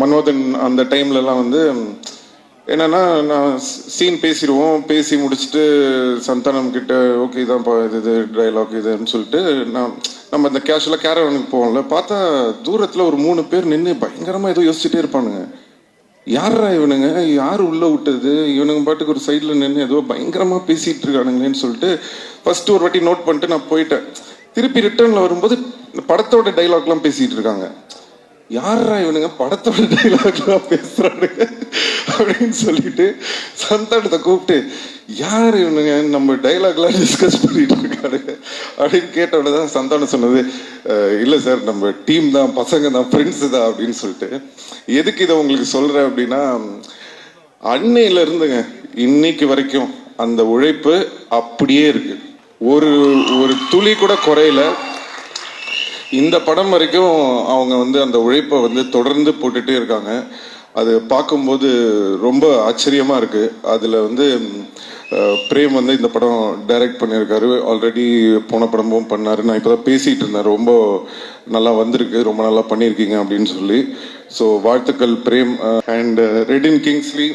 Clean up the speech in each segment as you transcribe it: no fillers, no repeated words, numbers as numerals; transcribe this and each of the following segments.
மன்மோதன் அந்த டைம்லலாம் வந்து என்னன்னா நான் சீன் பேசிடுவோம், பேசி முடிச்சுட்டு சந்தானம் கிட்ட ஓகே தான்ப்பா இது டைலாக் இதுன்னு சொல்லிட்டு நம்ம இந்த கேஷுவலாக கேரவனுக்கு போவோம்ல, பார்த்தா தூரத்தில் ஒரு 3 பேர் நின்று பயங்கரமாக ஏதோ யோசிச்சுட்டே இருப்பானுங்க. யாரா இவனுங்க, யார் உள்ள விட்டது, இவனுங்க பாட்டுக்கு ஒரு சைடில் நின்று ஏதோ பயங்கரமாக பேசிகிட்டு இருக்கானுங்களேன்னு சொல்லிட்டு ஃபர்ஸ்ட் ஒரு வாட்டி நோட் பண்ணிட்டு நான் போயிட்டேன். திருப்பி ரிட்டர்னில் வரும்போது படத்தோட டைலாக்லாம் பேசிகிட்டு இருக்காங்க. யாரா இவனுங்க படத்தோட டைலாக்லாம் பேசுறானுங்க அப்படின்னு சொல்லிட்டு சந்தானத்தை கூப்பிட்டு, யார் இவனுங்க நம்ம டைலாக்லாம் டிஸ்கஸ் பண்ணிட்டு இருக்கானுங்க அப்படின்னு கேட்டோட தான் சந்தானம் சொன்னது, இல்லை சார் நம்ம டீம் தான், பசங்க தான், ஃப்ரெண்ட்ஸு தான் அப்படின்னு சொல்லிட்டு. எதுக்கு இதை உங்களுக்கு சொல்கிறேன் அப்படின்னா, அன்னையில இருந்துங்க இன்னைக்கு வரைக்கும் அந்த உழைப்பு அப்படியே இருக்கு, ஒரு ஒரு துளி கூட குறையல. இந்த படம் வரைக்கும் அவங்க வந்து அந்த உழைப்பை வந்து தொடர்ந்து போட்டுட்டே இருக்காங்க. அது பார்க்கும்போது ரொம்ப ஆச்சரியமா இருக்கு. அதில் வந்து பிரேம் வந்து இந்த படம் டைரக்ட் பண்ணியிருக்காரு, ஆல்ரெடி போன படமும் பண்ணாரு. நான் இப்போ தான் பேசிகிட்டு இருந்தேன், ரொம்ப நல்லா வந்திருக்கு, ரொம்ப நல்லா பண்ணியிருக்கீங்க அப்படின்னு சொல்லி. ஸோ வாழ்த்துக்கள் பிரேம். அண்ட் ரெடின் கிங்ஸ்லி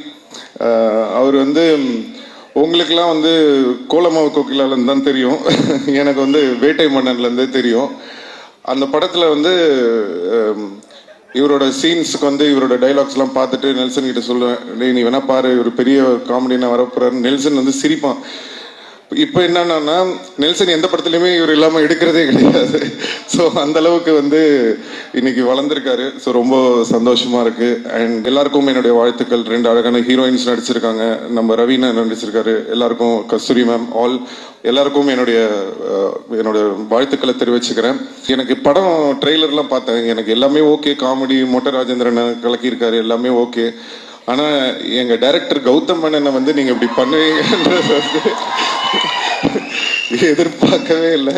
அவர் வந்து உங்களுக்கெல்லாம் வந்து கோலமாவு கோகிலாலேருந்து தான் தெரியும், எனக்கு வந்து வேட்டை மன்னன்லேருந்தே தெரியும். அந்த படத்தில் வந்து இவரோட சீன்ஸுக்கு வந்து இவரோட டைலாக்ஸ்லாம் பார்த்துட்டு நெல்சன் கிட்ட சொல்லுவேன், நீ வேணா பாரு, ஒரு பெரிய காமெடினா வரப்போறாரு. நெல்சன் வந்து சிரிப்பான். இப்போ என்னன்னா நெல்சன் எந்த படத்துலையுமே இவர் இல்லாமல் எடுக்கிறதே கிடையாது. ஸோ அந்த அளவுக்கு வந்து இன்னைக்கு வளர்ந்துருக்காரு. ஸோ ரொம்ப சந்தோஷமா இருக்கு. அண்ட் எல்லாருக்கும் என்னுடைய வாழ்த்துக்கள். 2 அழகான ஹீரோயின்ஸ் நடிச்சிருக்காங்க. நம்ம ரவீனா நடிச்சிருக்காரு. எல்லாருக்கும் கஸ்தூரி மேம், எல்லாருக்கும் என்னோட வாழ்த்துக்களை தெரிவிச்சுக்கிறேன். எனக்கு படம் ட்ரெய்லர்லாம் பார்த்தேன், எனக்கு எல்லாமே ஓகே. காமெடி மோட்டர் ராஜேந்திரன் கலக்கியிருக்காரு, எல்லாமே ஓகே. ஆனால் எங்கள் டைரக்டர் கௌதம் மேனனை வந்து நீங்கள் இப்படி பண்ணுவீங்கன்றது வந்து எதிர்பார்க்கவே இல்லை.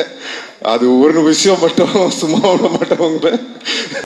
அது ஒரு விஷயம் மட்டும் சும்மா விட மாட்டவங்கள